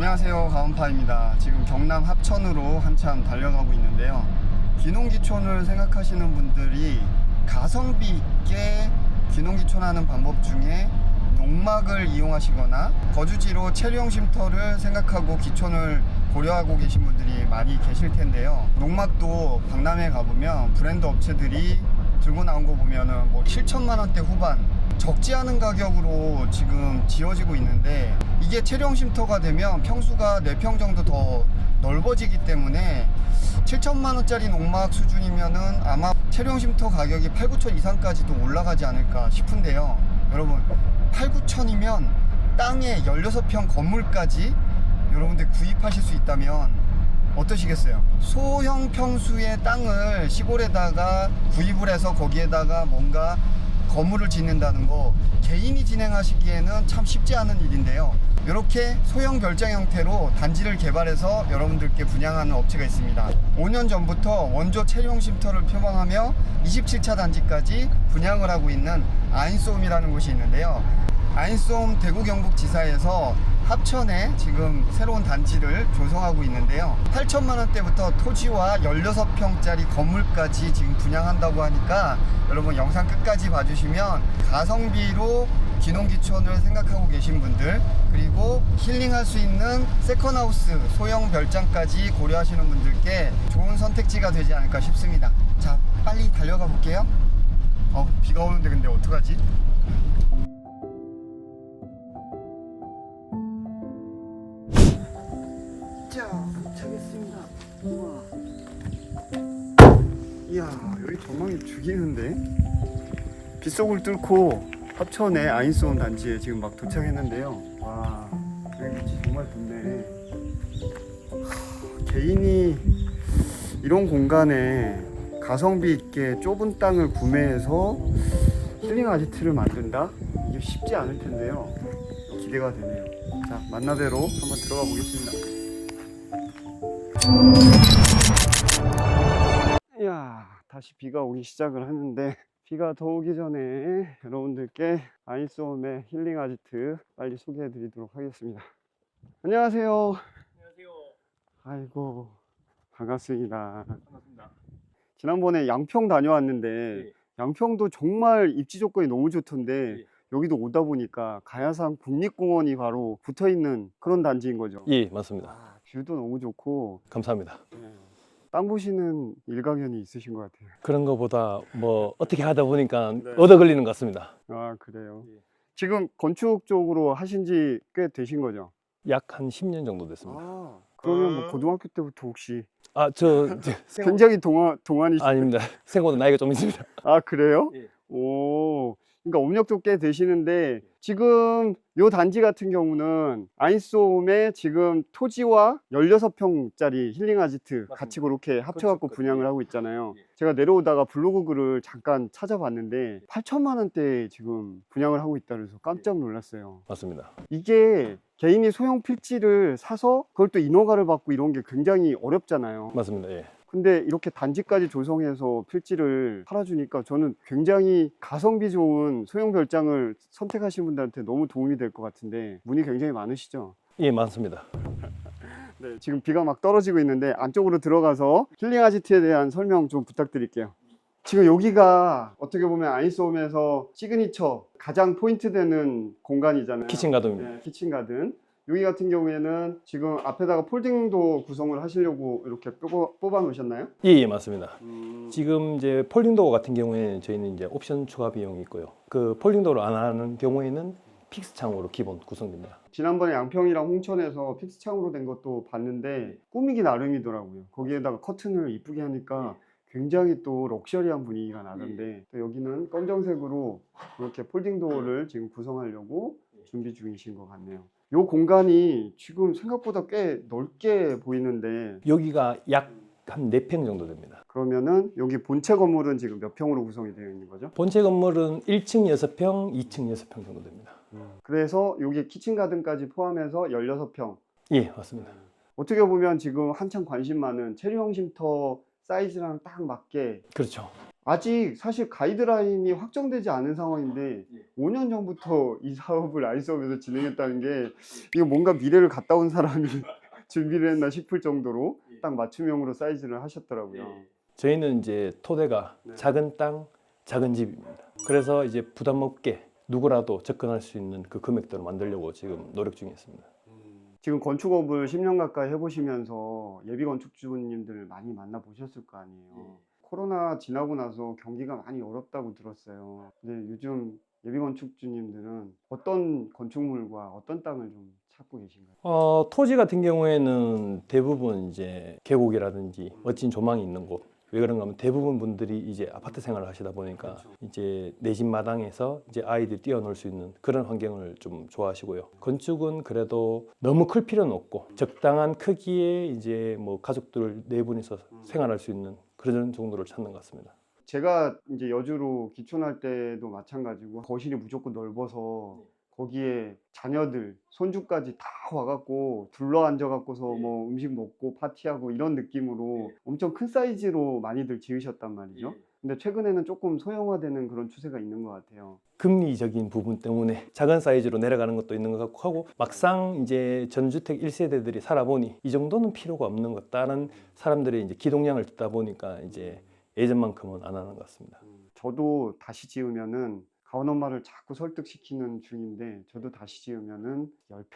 안녕하세요, 가온파입니다. 지금 경남 합천으로 한참 달려가고 있는데요. 귀농귀촌을 생각하시는 분들이 가성비 있게 귀농귀촌하는 방법 중에 농막을 이용하시거나 거주지로 체류용 쉼터를 생각하고 귀촌을 고려하고 계신 분들이 많이 계실 텐데요. 농막도 박람회에 가보면 브랜드 업체들이 들고 나온 거 보면은 뭐 7천만 원대 후반, 적지 않은 가격으로 지금 지어지고 있는데, 이게 체류용 쉼터가 되면 평수가 4평 정도 더 넓어지기 때문에 7천만 원짜리 농막 수준이면은 아마 체류용 쉼터 가격이 8, 9천 이상까지도 올라가지 않을까 싶은데요. 여러분, 8, 9천이면 땅에 16평 건물까지 여러분들 구입하실 수 있다면 어떠시겠어요? 소형 평수의 땅을 시골에다가 구입을 해서 거기에다가 뭔가 건물을 짓는다는 거 개인이 진행하시기에는 참 쉽지 않은 일인데요. 이렇게 소형 별장 형태로 단지를 개발해서 여러분들께 분양하는 업체가 있습니다. 5년 전부터 원조 체류용 쉼터를 표방하며 27차 단지까지 분양을 하고 있는 아인소홈이라는 곳이 있는데요. 아인소홈 대구 경북지사에서 합천에 지금 새로운 단지를 조성하고 있는데요. 8천만 원대부터 토지와 16평짜리 건물까지 지금 분양한다고 하니까 여러분 영상 끝까지 봐주시면 가성비로 귀농귀촌을 생각하고 계신 분들, 그리고 힐링할 수 있는 세컨하우스, 소형 별장까지 고려하시는 분들께 좋은 선택지가 되지 않을까 싶습니다. 자, 빨리 달려가 볼게요. 비가 오는데 근데 어떡하지? 자, 도착했습니다. 우와. 이야, 여기 전망이 죽이는데? 빗속을 뚫고 합천의 아인소홈 단지에 지금 막 도착했는데요. 와, 여기 위치 정말 좋네. 개인이 이런 공간에 가성비 있게 좁은 땅을 구매해서 힐링 아지트를 만든다? 이게 쉽지 않을 텐데요. 기대가 되네요. 자, 만나뵈러 한번 들어가 보겠습니다. 이야, 다시 비가 오기 시작을 하는데, 비가 더 오기 전에 여러분들께 아인소홈의 힐링 아지트 빨리 소개해 드리도록 하겠습니다. 안녕하세요. 안녕하세요. 아이고, 반갑습니다. 반갑습니다. 지난번에 양평 다녀왔는데, 네. 양평도 정말 입지 조건이 너무 좋던데, 네. 여기도 오다 보니까 가야산 국립공원이 바로 붙어 있는 그런 단지인 거죠. 예, 맞습니다. 아, 뷰도 너무 좋고, 감사합니다. 땅 보시는 일가견이 있으신 것 같아요. 그런 거보다 뭐 어떻게 하다 보니까 네. 얻어 걸리는 것 같습니다. 아, 그래요. 예. 지금 건축 쪽으로 하신 지 꽤 되신 거죠? 약 한 10년 정도 됐습니다. 아, 그러면 뭐 고등학교 때부터 혹시 생각... 굉장히 동안이시죠? 아닙니다. 생각보다 나이가 좀 있습니다. 아, 그래요? 예. 오, 그러니까 업력도 꽤 되시는데, 지금 요 단지 같은 경우는 아인소홈에 지금 토지와 16평짜리 힐링 아지트 같이 그렇게 합쳐갖고 그렇죠. 분양을 예. 하고 있잖아요. 예. 제가 내려오다가 블로그 글을 잠깐 찾아봤는데 8천만 원대에 지금 분양을 하고 있다 그래서 깜짝 놀랐어요. 맞습니다. 이게 개인이 소형 필지를 사서 그걸 또 인허가를 받고 이런 게 굉장히 어렵잖아요. 맞습니다. 예. 근데 이렇게 단지까지 조성해서 필지를 팔아주니까 저는 굉장히 가성비 좋은 소형 별장을 선택하신 분들한테 너무 도움이 될 것 같은데, 문의 굉장히 많으시죠? 예, 맞습니다. 네, 지금 비가 막 떨어지고 있는데 안쪽으로 들어가서 힐링 아지트에 대한 설명 좀 부탁드릴게요. 지금 여기가 어떻게 보면 아인소홈에서 시그니처 가장 포인트 되는 공간이잖아요. 키친 가든입니다. 네, 키친 가든. 여기 같은 경우에는 지금 앞에다가 폴딩도 구성을 하시려고 이렇게 뽑아 놓으셨나요? 예, 예, 맞습니다. 지금 이제 폴딩도어 같은 경우에는 저희는 이제 옵션 추가 비용이 있고요. 그 폴딩도어를 안 하는 경우에는 픽스 창으로 기본 구성됩니다. 지난번에 양평이랑 홍천에서 픽스 창으로 된 것도 봤는데 꾸미기 나름이더라고요. 거기에다가 커튼을 이쁘게 하니까 굉장히 또 럭셔리한 분위기가 나던데, 또 여기는 검정색으로 이렇게 폴딩 도어를 지금 구성하려고 준비 중이신 것 같네요. 이 공간이 지금 생각보다 꽤 넓게 보이는데, 여기가 약 한 4평 정도 됩니다. 그러면은 여기 본체 건물은 지금 몇 평으로 구성이 되어 있는 거죠? 본체 건물은 1층 6평, 2층 6평 정도 됩니다. 그래서 여기 키친 가든까지 포함해서 16평. 예, 맞습니다. 어떻게 보면 지금 한창 관심 많은 체류형 쉼터 사이즈랑 딱 맞게 그렇죠. 아직 사실 가이드라인이 확정되지 않은 상황인데 예. 5년 전부터 이 사업을 아이수업에서 진행했다는 게 이거 뭔가 미래를 갔다 온 사람이 준비를 했나 싶을 정도로 딱 맞춤형으로 사이즈를 하셨더라고요. 저희는 이제 토대가 네. 작은 땅, 작은 집입니다. 그래서 이제 부담 없게 누구라도 접근할 수 있는 그 금액대로 만들려고 지금 노력 중에 있습니다. 지금 건축업을 10년 가까이 해보시면서 예비 건축주님들 많이 만나보셨을 거 아니에요. 코로나 지나고 나서 경기가 많이 어렵다고 들었어요. 근데 요즘 예비 건축주님들은 어떤 건축물과 어떤 땅을 좀 찾고 계신가요? 토지 같은 경우에는 대부분 이제 계곡이라든지 멋진 조망이 있는 곳. 왜 그런가 하면 대부분 분들이 이제 아파트 생활을 하시다 보니까 이제 내 집 마당에서 이제 아이들이 뛰어놀 수 있는 그런 환경을 좀 좋아하시고요. 건축은 그래도 너무 클 필요는 없고 적당한 크기의 이제 뭐 가족들 네 분이서 생활할 수 있는 그런 정도를 찾는 것 같습니다. 제가 이제 여주로 기촌할 때도 마찬가지고 거실이 무조건 넓어서 거기에 자녀들, 손주까지 다 와갖고 둘러 앉아갖고서 뭐 음식 먹고 파티하고 이런 느낌으로 엄청 큰 사이즈로 많이들 지으셨단 말이죠. 근데 최근에는 조금 소형화되는 그런 추세가 있는 것 같아요. 금리적인 부분 때문에 작은 사이즈로 내려가는 것도 있는 것 같고 하고 막상 이제 전주택 1세대들이 살아보니 이 정도는 필요가 없는 것 같다는 사람들의 이제 기동량을 듣다 보니까 이제 예전만큼은 안 하는 것 같습니다. 저도 다시 지으면은 가온 엄마를 자꾸 설득시키는 중인데 저도 다시 지으면은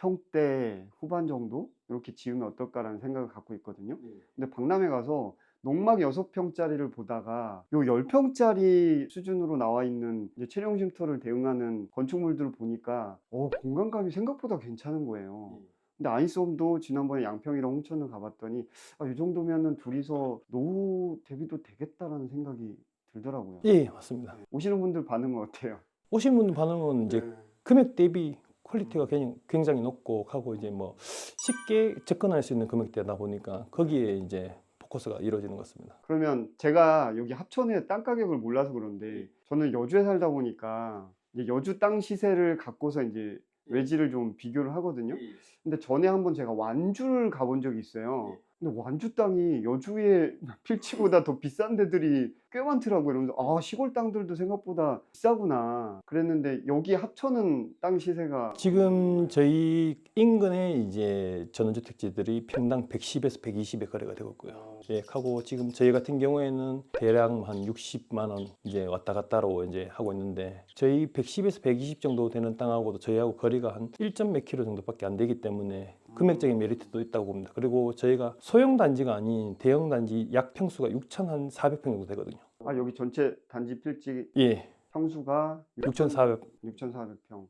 10평대 후반 정도 이렇게 지으면 어떨까라는 생각을 갖고 있거든요. 근데 박람회 가서 농막 6평짜리를 보다가 요 10평짜리 수준으로 나와 있는 이제 체령 쉼터를 대응하는 건축물들을 보니까 공간감이 생각보다 괜찮은 거예요. 근데 아이솜도 지난번에 양평이랑 홍천을 가봤더니 이 정도면은 둘이서 노후 대비도 되겠다라는 생각이 들더라고요. 예, 맞습니다. 오시는 분들 반응은 어때요? 오신 분들 반응은 이제 금액 대비 퀄리티가 굉장히 높고 하고 이제 뭐 쉽게 접근할 수 있는 금액대다 보니까 거기에 이제 포커스가 이루어지는 것 같습니다. 그러면 제가 여기 합천의 땅 가격을 몰라서 그런데 저는 여주에 살다 보니까 이제 여주 땅 시세를 갖고서 이제 외지를 좀 비교를 하거든요. 근데 전에 한번 제가 완주를 가본 적이 있어요. 근데 완주 땅이 여주의 필지보다 더 비싼 데들이 꽤 많더라고요. 이러면서 시골 땅들도 생각보다 비싸구나 그랬는데 여기 합천은 땅 시세가 지금 저희 인근에 이제 전원주택지들이 평당 110에서 120에 거래가 되고 있고요. 예, 하고 지금 저희 같은 경우에는 대략 한 60만 원 이제 왔다 갔다로 이제 하고 있는데 저희 110에서 120 정도 되는 땅하고도 저희하고 거리가 한 1점 몇 킬로 정도밖에 안 되기 때문에 금액적인 메리트도 있다고 봅니다. 그리고 저희가 소형 단지가 아닌 대형 단지 약 평수가 6,400평 정도 되거든요. 여기 전체 단지 필지 예, 평수가 6,400. 6,400평.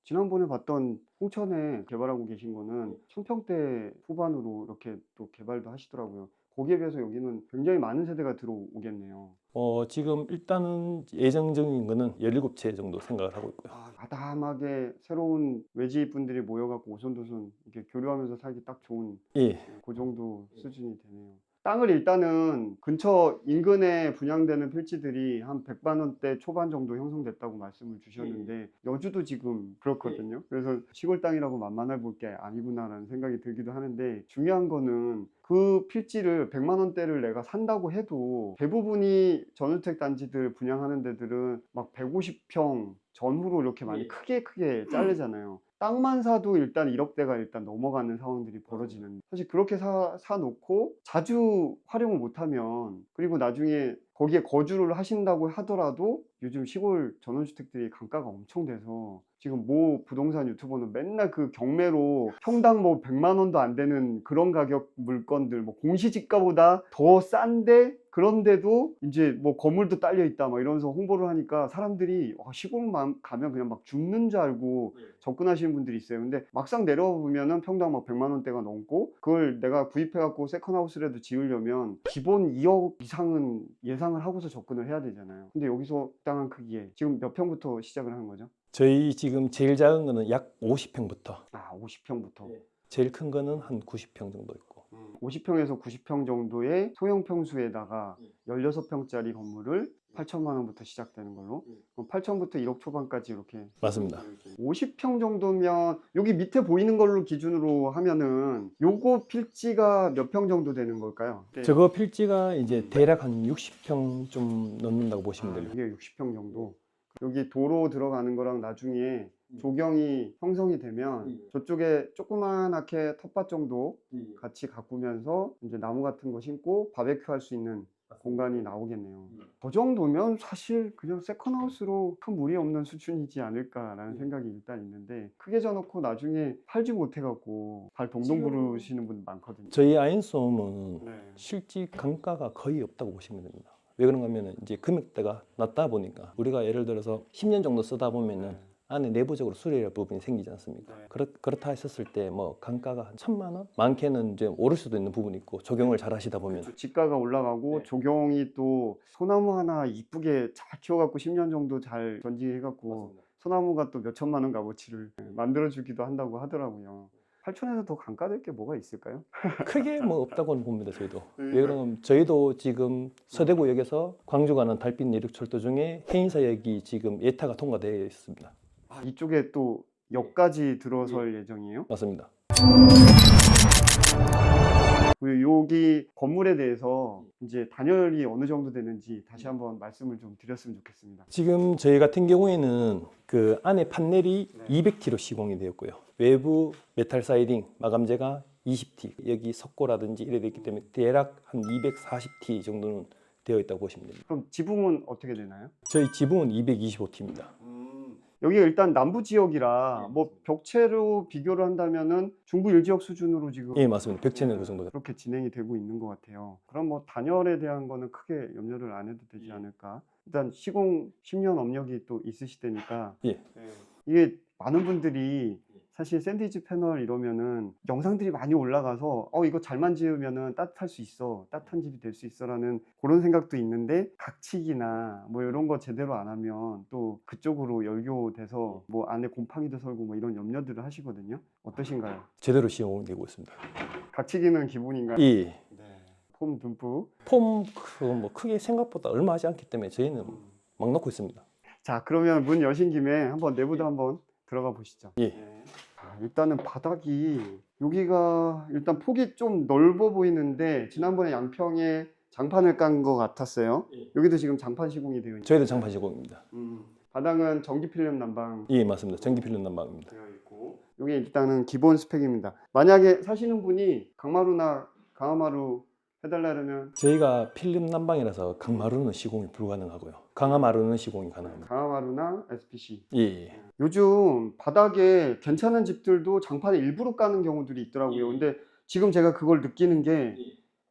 지난번에 봤던 홍천에 개발하고 계신 거는 1000평대 후반으로 이렇게 또 개발도 하시더라고요. 거기에 비해서 여기는 굉장히 많은 세대가 들어오겠네요. 지금 일단은 예정적인 거는 17채 정도 생각을 하고 있고요. 아담하게 새로운 외지 분들이 모여갖고 오손도손 이렇게 교류하면서 살기 딱 좋은 예, 그 정도 수준이 되네요. 땅을 일단은 근처 인근에 분양되는 필지들이 한 100만 원대 초반 정도 형성됐다고 말씀을 주셨는데 여주도 지금 그렇거든요. 그래서 시골 땅이라고 만만할 볼 게 아니구나라는 생각이 들기도 하는데 중요한 거는 그 필지를 100만 원대를 내가 산다고 해도 대부분이 전원주택 단지들 분양하는 데들은 막 150평 전후로 이렇게 많이 크게 자르잖아요. 땅만 사도 일단 1억대가 일단 넘어가는 상황들이 벌어지는. 사실 그렇게 사놓고 자주 활용을 못하면 그리고 나중에 거기에 거주를 하신다고 하더라도 요즘 시골 전원주택들이 감가가 엄청 돼서 지금 모 부동산 유튜버는 맨날 그 경매로 평당 뭐 100만 원도 안 되는 그런 가격 물건들 뭐 공시지가보다 더 싼데 그런데도 이제 뭐 건물도 딸려 있다 막 이러면서 홍보를 하니까 사람들이 시골만 가면 그냥 막 죽는 줄 알고 접근하시는 분들이 있어요. 근데 막상 내려와 보면은 평당 막 100만 원대가 넘고 그걸 내가 구입해 갖고 세컨하우스라도 지으려면 기본 2억 이상은 예상을 하고서 접근을 해야 되잖아요. 근데 여기서 적당한 크기에 지금 몇 평부터 시작을 하는 거죠? 저희 지금 제일 작은 거는 약 50평부터 50평부터. 제일 큰 거는 한 90평 정도 있고 50평에서 90평 정도의 소형 평수에다가 16평짜리 건물을 8천만 원부터 시작되는 걸로. 8천부터 1억 초반까지 이렇게. 맞습니다. 50평 정도면 여기 밑에 보이는 걸로 기준으로 하면은 요거 필지가 몇 평 정도 되는 걸까요? 네. 저거 필지가 이제 대략 한 60평 좀 넘는다고 보시면 됩니다. 이게 60평 정도. 여기 도로 들어가는 거랑 나중에 조경이 형성이 되면 저쪽에 조그만하게 텃밭 정도 같이 가꾸면서 이제 나무 같은 거 심고 바베큐 할 수 있는 공간이 나오겠네요. 저 정도면 사실 그냥 세컨하우스로 큰 무리 없는 수준이지 않을까라는 생각이 일단 있는데, 크게 져놓고 나중에 팔지 못해갖고 발 동동 부르시는 분 많거든요. 저희 아인솜은 네. 실제 감가가 거의 없다고 보시면 됩니다. 왜 그런가 하면은 이제 금액대가 낮다 보니까 우리가 예를 들어서 10년 정도 쓰다 보면은 안에 내부적으로 수리할 부분이 생기지 않습니까? 네. 그렇다 했었을 때 뭐 감가가 한 1,000만 원? 많게는 이제 오를 수도 있는 부분이 있고 적용을 잘 하시다 보면 집가가 올라가고 조경이 또 소나무 하나 이쁘게 잘 키워갖고 10년 정도 잘 전지해갖고 소나무가 또 몇 천만 원 값어치를 만들어주기도 한다고 하더라고요. 팔촌에서 더 감가될 게 뭐가 있을까요? 크게 뭐 없다고는 봅니다. 저희도. 왜 그러면 저희도 지금 서대구역에서 광주 가는 달빛 내륙철도 중에 해인사역이 지금 예타가 통과되어 있습니다. 이쪽에 또 역까지 들어설 예정이에요? 맞습니다. 여기 건물에 대해서 이제 단열이 어느 정도 되는지 다시 한번 말씀을 좀 드렸으면 좋겠습니다. 지금 저희 같은 경우에는 그 안에 판넬이 200T로 시공이 되었고요. 외부 메탈 사이딩 마감재가 20T, 여기 석고라든지 이래 있기 때문에 대략 한 240T 정도는 되어 있다고 보시면 됩니다. 그럼 지붕은 어떻게 되나요? 저희 지붕은 225T입니다. 여기가 일단 남부 지역이라 뭐 벽체로 비교를 한다면은 중부 1지역 수준으로 지금 예, 맞습니다. 벽체는 그 정도. 그렇게 진행이 되고 있는 것 같아요. 그럼 뭐 단열에 대한 거는 크게 염려를 안 해도 되지 않을까. 일단 시공 10년 업력이 또 있으시다니까 예. 이게 많은 분들이 사실 샌드위치 패널 이러면은 영상들이 많이 올라가서 이거 잘만 지으면은 따뜻할 수 있어, 따뜻한 집이 될 수 있어라는 그런 생각도 있는데, 각치기나 뭐 이런 거 제대로 안 하면 또 그쪽으로 열교돼서 뭐 안에 곰팡이도 설고 뭐 이런 염려들을 하시거든요. 어떠신가요? 제대로 시공되고 있습니다. 각치기는 기본인가요? 예. 네. 폼 듬뿍. 폼 뭐 크게 생각보다 얼마 하지 않기 때문에 저희는 막 넣고 있습니다. 자, 그러면 문 여신 김에 한번 내부도 한번 들어가 보시죠. 예. 일단은 바닥이 여기가 일단 폭이 좀 넓어 보이는데 지난번에 양평에 장판을 깐 것 같았어요. 여기도 지금 장판 시공이 되어 있는. 저희도 장판 시공입니다. 바닥은 전기 필름 난방 예, 맞습니다. 전기 필름 난방입니다. 되어 있고, 여기 일단은 기본 스펙입니다. 만약에 사시는 분이 강마루나 강화마루 해달라면 저희가 필름 난방이라서 강마루는 시공이 불가능하고요. 강화마루는 시공이 가능합니다. 강화마루나 SPC. 예. 요즘 바닥에 괜찮은 집들도 장판을 일부러 까는 경우들이 있더라고요. 근데 지금 제가 그걸 느끼는 게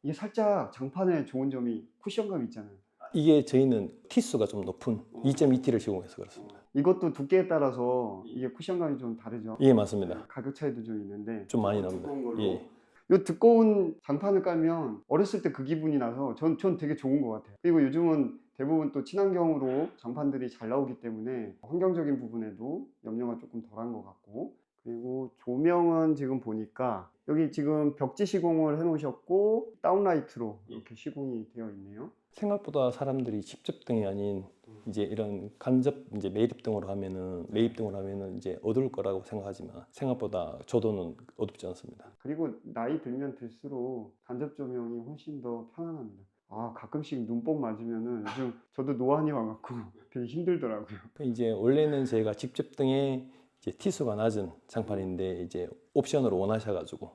이게 살짝 장판에 좋은 점이 쿠션감이 있잖아요. 이게 저희는 T수가 좀 높은 2.2T를 시공해서 그렇습니다. 이것도 두께에 따라서 이게 쿠션감이 좀 다르죠. 예, 맞습니다. 가격 차이도 좀 있는데 좀 많이 납니다. 두꺼운 걸로. 예. 요 두꺼운 장판을 깔면 어렸을 때 그 기분이 나서 전 되게 좋은 것 같아요. 그리고 요즘은 대부분 또 친환경으로 장판들이 잘 나오기 때문에 환경적인 부분에도 염려가 조금 덜한 것 같고, 그리고 조명은 지금 보니까 여기 지금 벽지 시공을 해 놓으셨고 다운라이트로 이렇게 시공이 되어 있네요. 생각보다 사람들이 직접등이 아닌 이제 이런 간접 이제 매립등으로 하면은 이제 어두울 거라고 생각하지만 생각보다 조도는 어둡지 않습니다. 그리고 나이 들면 들수록 간접 조명이 훨씬 더 편안합니다. 가끔씩 눈뽕 맞으면은 요즘 저도 노안이 와갖고 되게 힘들더라고요. 이제 원래는 저희가 직접등에 이제 T수가 낮은 장판인데 이제 옵션으로 원하셔가지고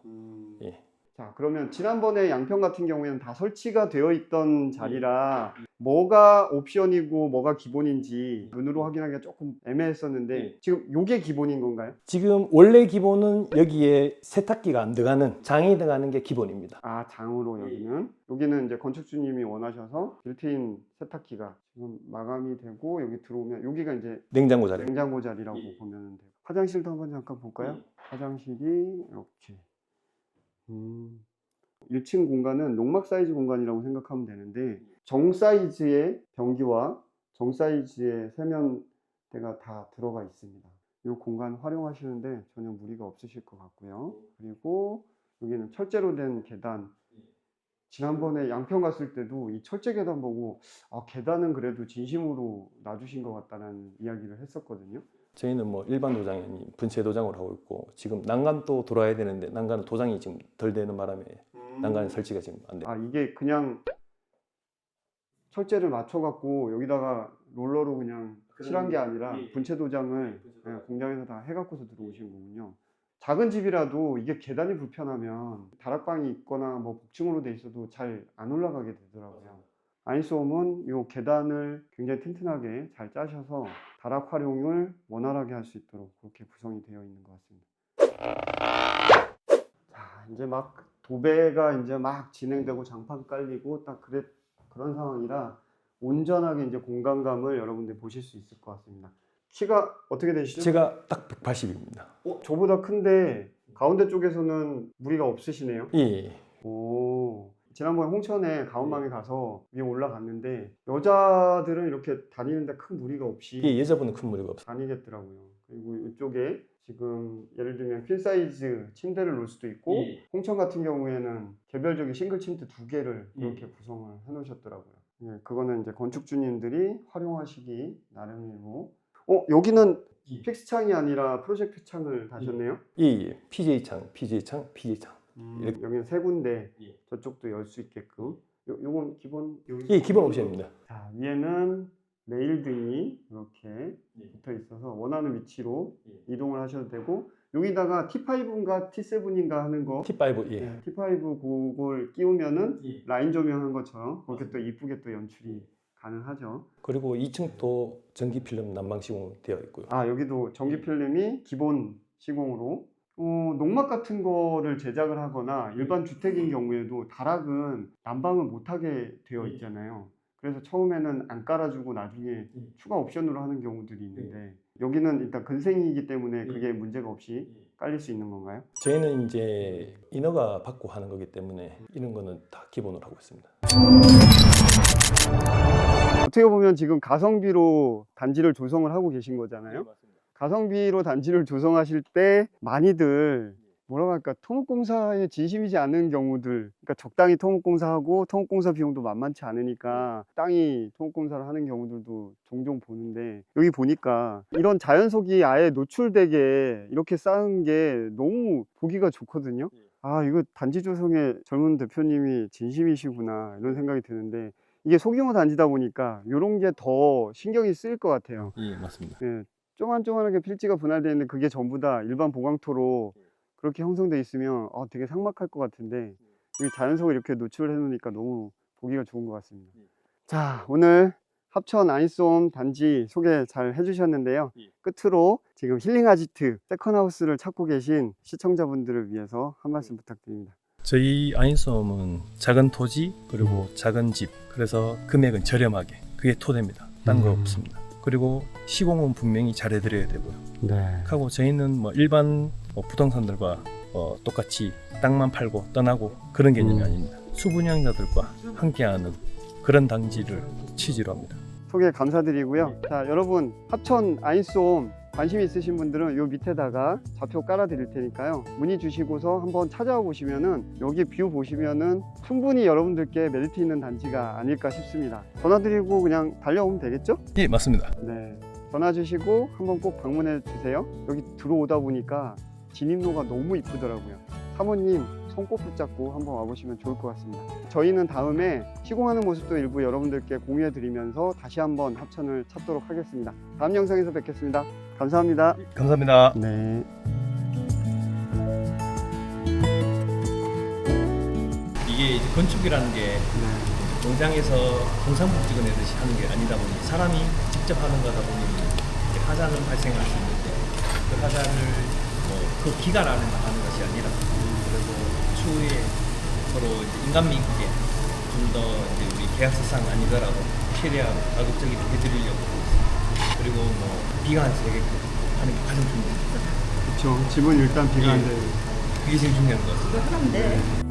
예. 자, 그러면 지난번에 양평 같은 경우에는 다 설치가 되어 있던 자리라 뭐가 옵션이고 뭐가 기본인지 눈으로 확인하기가 조금 애매했었는데 지금 요게 기본인 건가요? 지금 원래 기본은 여기에 세탁기가 안 들어가는 장이 들어가는 게 기본입니다. 장으로 여기는 이제 건축주님이 원하셔서 빌트인 세탁기가 지금 마감이 되고 여기 들어오면 여기가 이제 냉장고 자리. 냉장고 자리라고 보면 돼요. 화장실도 한번 잠깐 볼까요? 화장실이 이렇게 1층 공간은 농막 사이즈 공간이라고 생각하면 되는데 정 사이즈의 변기와 정 사이즈의 세면대가 다 들어가 있습니다. 이 공간 활용하시는데 전혀 무리가 없으실 것 같고요. 그리고 여기는 철제로 된 계단, 지난번에 양평 갔을 때도 이 철제 계단 보고 계단은 그래도 진심으로 놔주신 것 같다는 이야기를 했었거든요. 저희는 뭐 일반 도장이 아닌 분체 도장으로 하고 있고 지금 난간도 돌아야 되는데 난간은 도장이 지금 덜 되는 바람에 난간 설치가 지금 안 돼요. 이게 그냥 철제를 맞춰갖고 여기다가 롤러로 그냥 칠한 게 아니라 분체 도장을 공장에서 다 해갖고서 들어오신 거군요. 작은 집이라도 이게 계단이 불편하면 다락방이 있거나 뭐 복층으로 돼 있어도 잘 안 올라가게 되더라고요. 아인스홈은 이 계단을 굉장히 튼튼하게 잘 짜셔서 다락 활용을 원활하게 할 수 있도록 그렇게 구성이 되어 있는 것 같습니다. 자, 이제 막 도배가 이제 막 진행되고 장판 깔리고 딱 그런 상황이라 온전하게 이제 공간감을 여러분들 보실 수 있을 것 같습니다. 키가 어떻게 되시죠? 제가 딱 180입니다. 저보다 큰데 가운데 쪽에서는 무리가 없으시네요. 예. 오, 지난번에 홍천에 가온방에 가서 위에 올라갔는데 여자들은 이렇게 다니는데 큰 무리가 없이 예, 여자분은 큰 무리가 없어요. 다니겠더라고요. 그리고 이쪽에 지금 예를 들면 퀸 사이즈 침대를 놓을 수도 있고 홍천 같은 경우에는 개별적인 싱글 침대 2개를 그렇게 구성을 해 놓으셨더라고요. 예, 그거는 이제 건축주님들이 활용하시기 나름이고 여기는 픽스 창이 아니라 프로젝트 창을 다셨네요. 예. PJ 창. 여기는 세 군데 저쪽도 열 수 있게끔. 요건 기본 예, 기본 옵션입니다. 자, 위에는 레일 등이 이렇게 붙어 있어서 원하는 위치로 이동을 하셔도 되고 여기다가 T5인가 T7인가 하는 거 T5 예. T5 그걸 끼우면은 라인 조명한 것처럼 그렇게 또 이쁘게 또 연출이 가능하죠. 그리고 2층도 전기 필름 난방 시공 되어 있고요. 여기도 전기 필름이 기본 시공으로 농막 같은 거를 제작을 하거나 일반 주택인 경우에도 다락은 난방을 못하게 되어 있잖아요. 그래서 처음에는 안 깔아주고 나중에 추가 옵션으로 하는 경우들이 있는데 여기는 일단 근생이기 때문에 그게 문제가 없이 깔릴 수 있는 건가요? 저희는 이제 인허가 받고 하는 거기 때문에 이런 거는 다 기본으로 하고 있습니다. 어떻게 보면 지금 가성비로 단지를 조성을 하고 계신 거잖아요. 가성비로 단지를 조성하실 때 많이들 뭐라고 할까 토목공사에 진심이지 않은 경우들, 그러니까 적당히 토목공사하고 토목공사 비용도 만만치 않으니까 땅이 토목공사를 하는 경우들도 종종 보는데 여기 보니까 이런 자연석이 아예 노출되게 이렇게 쌓은 게 너무 보기가 좋거든요. 이거 단지 조성에 젊은 대표님이 진심이시구나 이런 생각이 드는데 이게 소규모 단지다 보니까 이런 게 더 신경이 쓰일 것 같아요. 예, 맞습니다. 예, 쪼만쪼만하게 필지가 분할되어 있는데 그게 전부 다 일반 보강토로 그렇게 형성돼 있으면 되게 삭막할 것 같은데 여기 자연석을 이렇게 노출을 해 놓으니까 너무 보기가 좋은 것 같습니다. 자, 오늘 합천 아인스홈 단지 소개 잘 해주셨는데요. 끝으로 지금 힐링아지트 세컨하우스를 찾고 계신 시청자분들을 위해서 한 말씀 부탁드립니다. 저희 아인스홈은 작은 토지 그리고 작은 집, 그래서 금액은 저렴하게, 그게 토대입니다. 딴 거 없습니다. 그리고 시공은 분명히 잘 해드려야 되고요. 네. 하고 저희는 뭐 일반 부동산들과 똑같이 땅만 팔고 떠나고 그런 개념이 아닙니다. 수분양자들과 함께하는 그런 단지를 취지로 합니다. 소개 감사드리고요. 자, 여러분 합천 아인스홈 관심 있으신 분들은 요 밑에다가 좌표 깔아 드릴 테니까요. 문의 주시고서 한번 찾아와 보시면은 여기 뷰 보시면은 충분히 여러분들께 메리트 있는 단지가 아닐까 싶습니다. 전화 드리고 그냥 달려오면 되겠죠? 예, 맞습니다. 네. 전화 주시고 한번 꼭 방문해 주세요. 여기 들어오다 보니까 진입로가 너무 이쁘더라고요. 사모님 손꼭 붙잡고 한번 와보시면 좋을 것 같습니다. 저희는 다음에 시공하는 모습도 일부 여러분들께 공유해 드리면서 다시 한번 합천을 찾도록 하겠습니다. 다음 영상에서 뵙겠습니다. 감사합니다. 감사합니다. 네. 이게 이제 건축이라는 게 공장에서 공산복 찍어내듯이 하는 게 아니다 보니 사람이 직접 하는 거다 보니 이제 하자는 발생할 수 있는데 그 하자를 그 기간 안에 하는 것이 아니라 그래도 추후에 서로 이제 인간미 있게 좀 더 이제 우리 계약서상 아니더라도 최대한 가급적이면 해드리려고 하고 있습니다. 그리고 비가 안 새게끔 하는 게 가장 중요합니다. 그렇죠. 집은 일단 비가 안 되는. 그게 제일 중요한 것 같습니다.